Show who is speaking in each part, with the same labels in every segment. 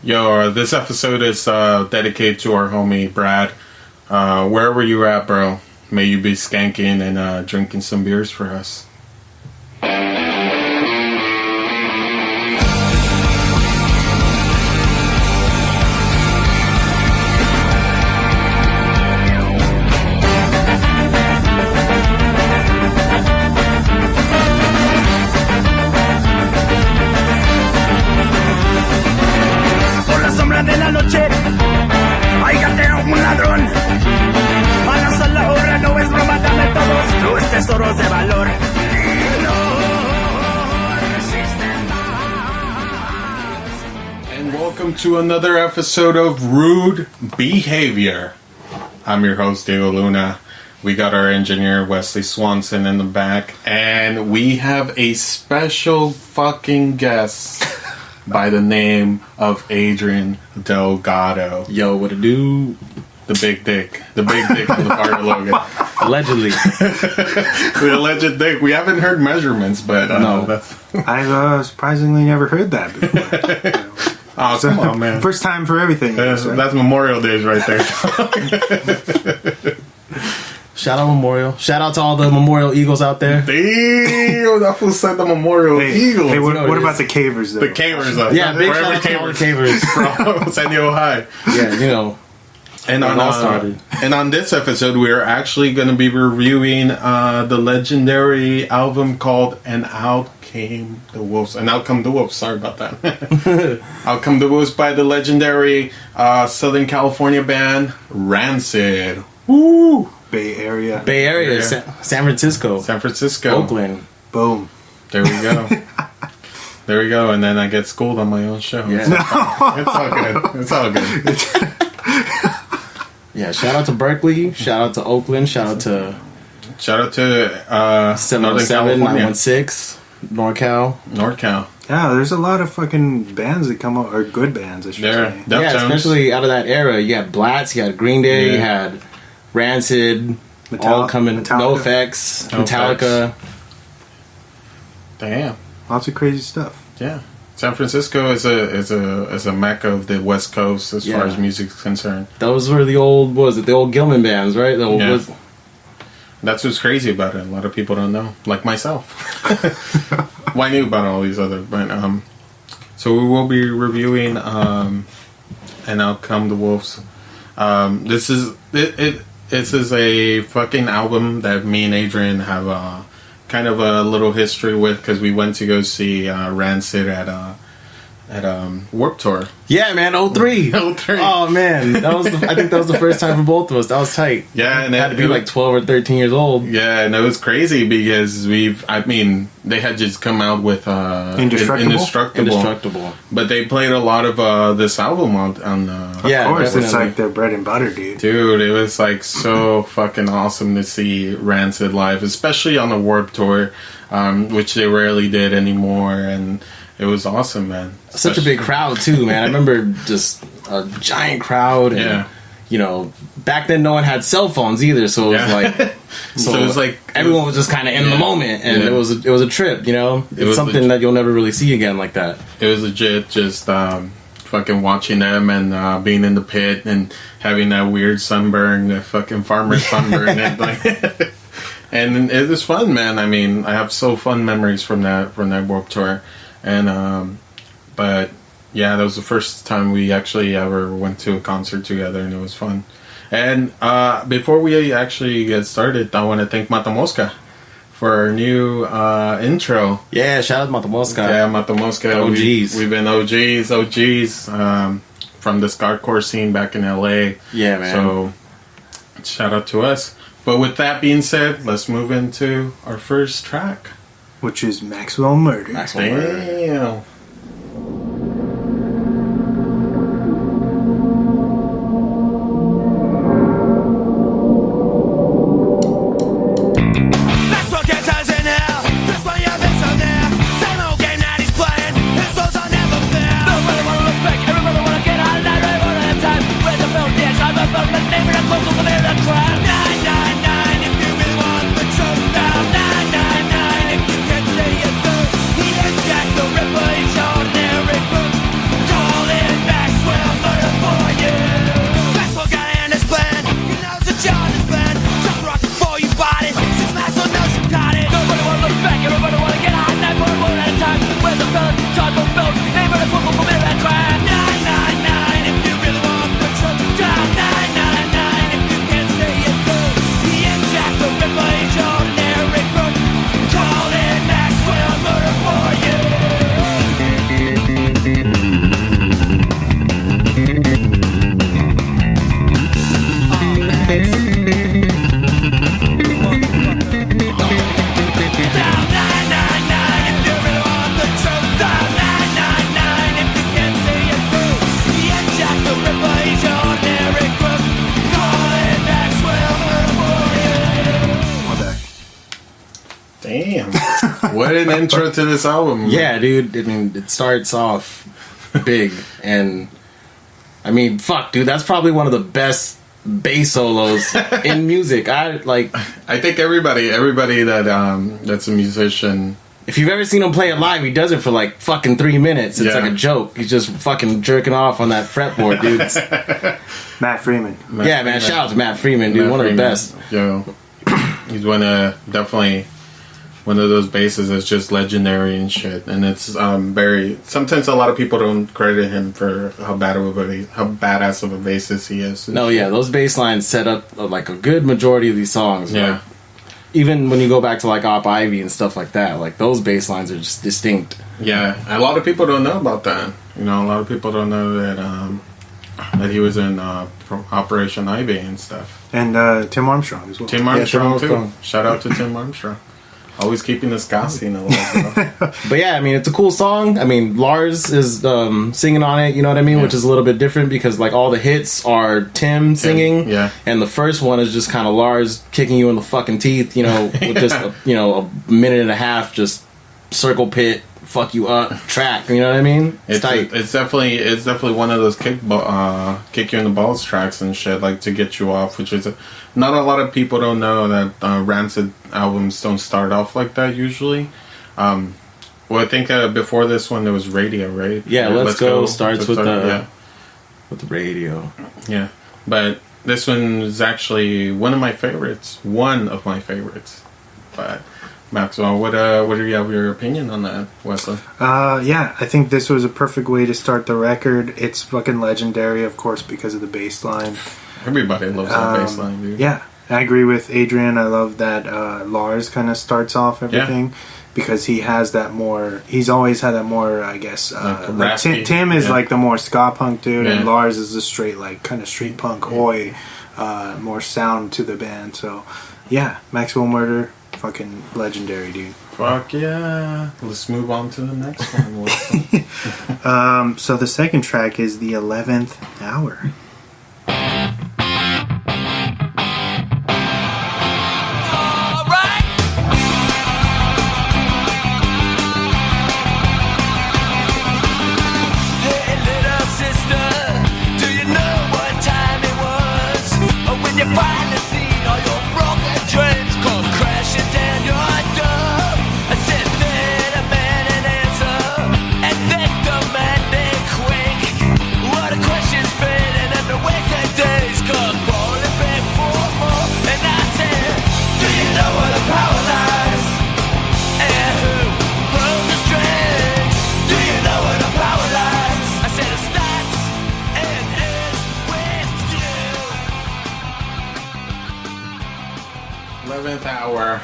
Speaker 1: Yo, this episode is dedicated to our homie Brad. Wherever you're at, bro, may you be skanking and drinking some beers for us. Welcome to another episode of Rude Behavior. I'm your host, Diego Luna. We got our engineer, Wesley Swanson, in the back. And we have a special fucking guest by the name of Adriene Delgado.
Speaker 2: Yo, what it do?
Speaker 1: The big dick. The big dick of the fire logo.
Speaker 2: Allegedly.
Speaker 1: The alleged dick. We haven't heard measurements, but...
Speaker 2: no.
Speaker 3: I've surprisingly never heard that before.
Speaker 1: Oh, come on, man.
Speaker 3: First time for everything.
Speaker 1: That's Memorial Days right there.
Speaker 2: Shout out Memorial. Shout out to all the Memorial Eagles out there.
Speaker 1: Damn, that fool said the Memorial Eagles.
Speaker 3: Hey, what about the Cavers, though?
Speaker 1: The Cavers, though.
Speaker 2: Yeah, big shout out to all the Cavers.
Speaker 1: From San Diego High.
Speaker 2: Yeah, you know.
Speaker 1: And on this episode, we're actually going to be reviewing the legendary album called Out Come the Wolves. Sorry about that. Out Come the Wolves by the legendary Southern California band Rancid. Woo!
Speaker 3: Bay Area.
Speaker 2: San Francisco. Oakland.
Speaker 3: Boom.
Speaker 1: There we go. There we go. And then I get schooled on my own show.
Speaker 2: Yeah.
Speaker 1: It's all good.
Speaker 2: Yeah, shout out to Berkeley, shout out to Oakland, shout out to
Speaker 1: 707,
Speaker 2: 916, NorCal.
Speaker 3: Yeah, there's a lot of fucking bands that come out, or good bands, I should say.
Speaker 2: Yeah, especially out of that era. You had Blatz, you had Green Day, you had Rancid, all coming, NoFX, Metallica.
Speaker 1: Damn.
Speaker 3: Lots of crazy stuff.
Speaker 1: Yeah. San Francisco is a mecca of the West Coast as far as music is concerned.
Speaker 2: Those were the old Gilman bands, right?
Speaker 1: That's what's crazy about it. A lot of people don't know, like myself. Well, I knew about all these other, but so we will be reviewing and Out Come the Wolves. This is a fucking album that me and Adriene have kind of a little history with, because we went to go see Rancid at Warped Tour.
Speaker 2: Yeah, man, 03. Oh man, I think that was the first time for both of us. That was tight.
Speaker 1: Yeah, and
Speaker 2: it had to be like 12 or 13 years old.
Speaker 1: Yeah, and it was crazy because they had just come out with Indestructible. But they played a lot of this album on
Speaker 3: of course, definitely. It's like their bread and butter, dude.
Speaker 1: Dude, it was like so fucking awesome to see Rancid live, especially on the Warped Tour, which they rarely did anymore, and it was awesome, man.
Speaker 2: Such a big crowd too, man. I remember just a giant crowd, and you know, back then no one had cell phones either, so it was like everyone was just kind of in the moment, and it was a trip, you know. It's something that you'll never really see again like that.
Speaker 1: It was legit, just fucking watching them and being in the pit and having that weird sunburn, the fucking farmer sunburn, and it was fun, man. I mean, I have so fun memories from that Warped Tour. And but yeah, that was the first time we actually ever went to a concert together, and it was fun. And before we actually get started, I want to thank Mata Mosca for our new intro.
Speaker 2: Yeah, shout out to Mata Mosca.
Speaker 1: Yeah, Mata Mosca.
Speaker 2: OGs.
Speaker 1: We've been OGs from the Scarcore scene back in LA.
Speaker 2: Yeah, man.
Speaker 1: So shout out to us. But with that being said, let's move into our first track,
Speaker 3: which is Maxwell Murder.
Speaker 1: Damn.
Speaker 4: If you really want the truth now, 999. If you can say it through, he is Jack the Ripper.
Speaker 1: What an intro to this album.
Speaker 2: Yeah, dude. I mean, it starts off big, and I mean, fuck, dude. That's probably one of the best bass solos in music. I
Speaker 1: think everybody that that's a musician.
Speaker 2: If you've ever seen him play it live, he does it for like fucking 3 minutes. It's like a joke. He's just fucking jerking off on that fretboard, dude.
Speaker 3: Matt Freeman.
Speaker 2: Shout out to Matt Freeman, dude. One of the best.
Speaker 1: Yo, he's definitely one of those basses that's just legendary and shit. And it's very. Sometimes a lot of people don't credit him for how badass of a bassist he is.
Speaker 2: No, yeah, those bass lines set up like a good majority of these songs.
Speaker 1: Yeah.
Speaker 2: Like, even when you go back to like Op Ivy and stuff like that, like those bass lines are just distinct.
Speaker 1: Yeah, a lot of people don't know about that. You know, a lot of people don't know that he was in Operation Ivy and stuff.
Speaker 3: And Tim Armstrong as well.
Speaker 1: Tim Armstrong too. Shout out to Tim Armstrong. Always keeping the ska scene alive.
Speaker 2: But yeah, I mean, it's a cool song. I mean, Lars is singing on it, you know what I mean? Yeah. Which is a little bit different because like all the hits are Tim singing.
Speaker 1: Yeah.
Speaker 2: And the first one is just kind of Lars kicking you in the fucking teeth, you know, with just, a minute and a half, just circle pit, fuck you up track, you know what I mean?
Speaker 1: It's tight. It's definitely one of those kick you in the balls tracks and shit, like to get you off, which is not a lot of people don't know that Rancid albums don't start off like that usually. Well, I think before this one there was Radio, right?
Speaker 2: Yeah, Let's Go starts with the Radio.
Speaker 1: Yeah, but this one is actually one of my favorites. But Maxwell, what do you have your opinion on that, Wesley?
Speaker 3: Yeah, I think this was a perfect way to start the record. It's fucking legendary, of course, because of the bass line.
Speaker 1: Everybody loves that bass line, dude.
Speaker 3: Yeah, I agree with Adrian. I love that Lars kind of starts off everything because he has that more. He's always had that more, I guess. Like Tim is like the more ska punk dude, and Lars is the straight, like kind of street punk, oi, more sound to the band. So, yeah, Maxwell Murder. Fucking legendary, dude.
Speaker 1: Fuck yeah. Let's move on to the next one.
Speaker 3: So the second track is The 11th Hour.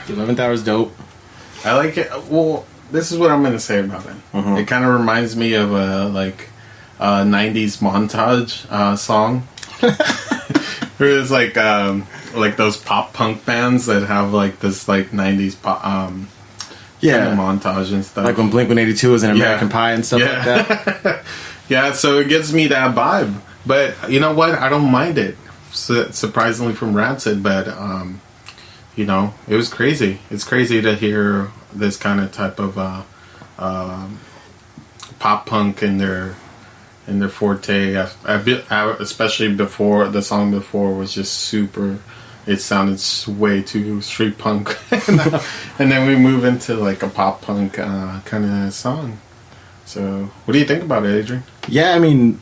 Speaker 2: The 11th Hour is dope.
Speaker 1: I like it. Well, this is what I'm going to say about it. Mm-hmm. It kind of reminds me of a 90s montage song. Where it's like those pop punk bands that have like this like 90s pop kind of montage and stuff.
Speaker 2: Like when Blink-182 was in American Pie and stuff like that.
Speaker 1: Yeah, so it gives me that vibe. But you know what? I don't mind it. Surprisingly from Rancid, but you know, it was crazy. It's crazy to hear this kind of type of pop punk in their forte. Especially before the song before was just super. It sounded way too street punk, and then we move into like a pop punk kind of song. So, what do you think about it, Adrian?
Speaker 2: Yeah, I mean,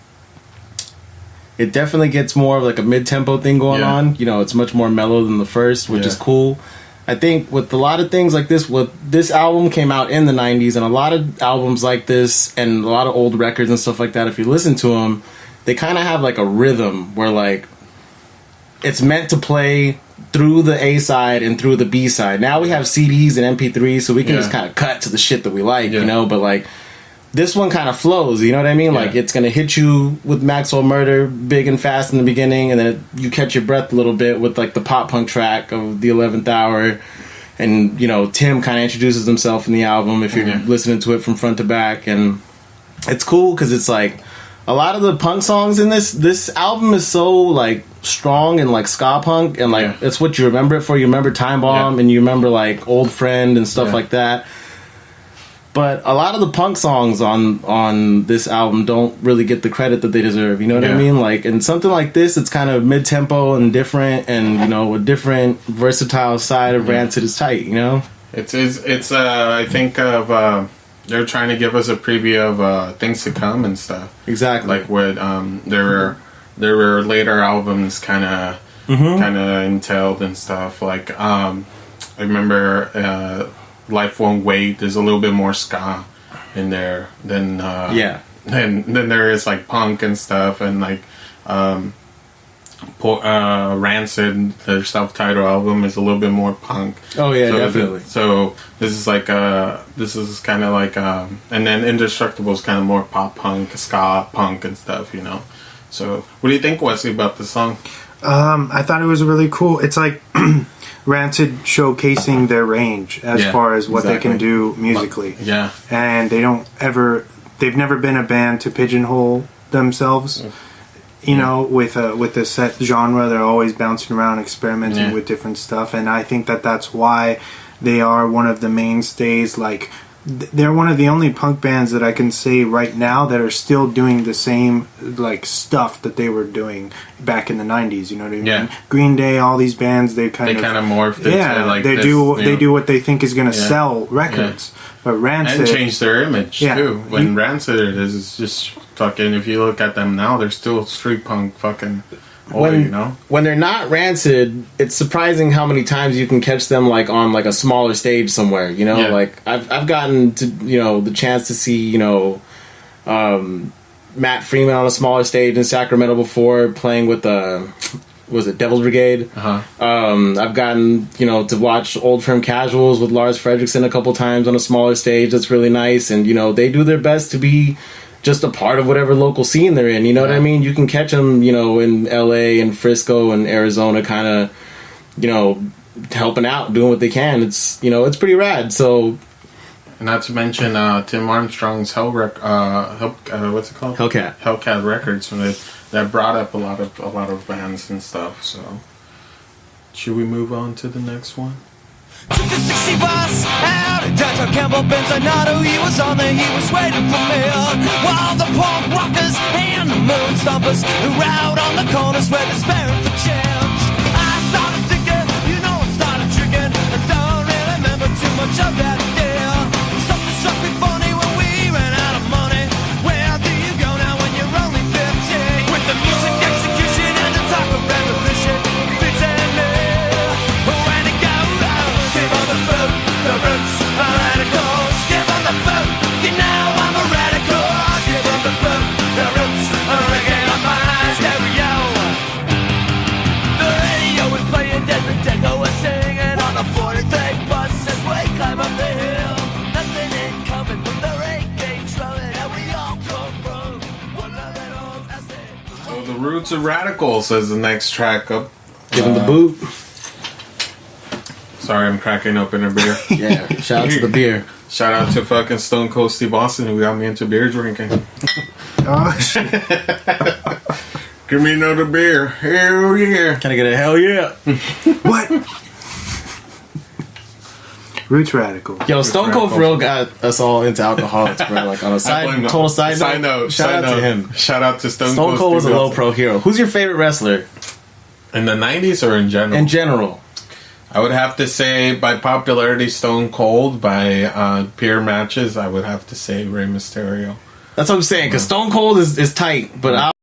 Speaker 2: it definitely gets more of like a mid-tempo thing going on. You know, it's much more mellow than the first, which is cool. I think with a lot of things like this, this album came out in the 90s, and a lot of albums like this and a lot of old records and stuff like that, if you listen to them, they kind of have like a rhythm where like it's meant to play through the A side and through the B side. Now we have CDs and MP3s, so we can just kind of cut to the shit that we like, you know, but like this one kind of flows, you know what I mean? Like, it's going to hit you with Maxwell Murder big and fast in the beginning, and then you catch your breath a little bit with, like, the pop-punk track of The 11th Hour. And, you know, Tim kind of introduces himself in the album if you're listening to it from front to back. And it's cool because it's, like, a lot of the punk songs in this album is so, like, strong and, like, ska punk. And, like, it's what you remember it for. You remember Time Bomb and you remember, like, Old Friend and stuff like that. But a lot of the punk songs on this album don't really get the credit that they deserve. You know what I mean? Like, and something like this, it's kind of mid-tempo and different, and you know, a different versatile side of Rancid is tight. You know,
Speaker 1: it's I think of they're trying to give us a preview of things to come and stuff.
Speaker 2: Exactly.
Speaker 1: Like what there were later albums kind of entailed and stuff. Like I remember. Life Won't Wait. There's a little bit more ska in there than then there is like punk and stuff, and like Rancid, their self-titled album, is a little bit more punk.
Speaker 2: Oh yeah, so definitely.
Speaker 1: So this is like this is kind of like and then Indestructible is kind of more pop punk, ska punk and stuff, you know. So what do you think, Wesley, about the song?
Speaker 3: I thought it was really cool. It's like Rancid showcasing their range as far as what they can do musically.
Speaker 1: Yeah.
Speaker 3: And they've never been a band to pigeonhole themselves. You know, with the set genre, they're always bouncing around, experimenting with different stuff, and I think that's why they are one of the mainstays. Like, they're one of the only punk bands that I can say right now that are still doing the same like stuff that they were doing back in the 90s. You know what I mean?
Speaker 1: Yeah.
Speaker 3: Green Day, all these bands, they kind of
Speaker 1: morphed into like
Speaker 3: they do what they think is going to sell records. But Rancid
Speaker 1: and change their image too. When Rancid is just fucking. If you look at them now, they're still street punk fucking.
Speaker 2: When they're not Rancid, it's surprising how many times you can catch them like on like a smaller stage somewhere. You know, like I've gotten to the chance to see Matt Freeman on a smaller stage in Sacramento before, playing with was it Devil's Brigade? I've gotten to watch Old Firm Casuals with Lars Fredriksson a couple times on a smaller stage. That's really nice, and they do their best to be just a part of whatever local scene they're in. You know what I mean? You can catch them, in LA and Frisco and Arizona, kind of, helping out, doing what they can. It's, it's pretty rad. So,
Speaker 1: not to mention Tim Armstrong's what's it called? Hellcat Records, that brought up a lot of bands and stuff. So, should we move on to the next one?
Speaker 4: Took the 60 bus out of downtown Campbell, Benzonado. He was on there, he was waiting for me. While the punk rockers and the moon stompers who rode on the corners where they're sparing for change. I started thinking, I started drinking. I don't really remember too much of that day. Something struck me funny when we ran out of money. Where do you go now when you're only 15? With the music execution and the talk of revolution, fitting me. When it goes, give on the boot, the roots are radicals. Give on the boot, I'm a radical. Give on the boot, the roots are ringing on my stereo. The radio was playing Desmond Deco was singing on the 43 bus as we climb up the hill. Nothing ain't coming from the reggae drumming, and we all come from one little acid.
Speaker 1: So the Roots of Radicals is the next track up.
Speaker 2: Give him the boot.
Speaker 1: Sorry, I'm cracking open a beer.
Speaker 2: Yeah, shout out to the beer.
Speaker 1: Shout out to fucking Stone Cold Steve Austin, who got me into beer drinking.
Speaker 3: Oh, shit.
Speaker 1: Give me another beer. Hell yeah.
Speaker 2: Can I get a hell yeah?
Speaker 3: What? Roots Radical.
Speaker 2: Yo, Stone Cold for real got us all into alcoholics, bro. Like on a total side note. Shout out to him.
Speaker 1: Shout out to Stone Cold.
Speaker 2: Stone Cold was a low pro hero. Who's your favorite wrestler?
Speaker 1: In the 90s or in general?
Speaker 2: In general.
Speaker 1: I would have to say, by popularity, Stone Cold. By peer matches, I would have to say Rey Mysterio.
Speaker 2: That's what I'm saying, because Stone Cold is tight, but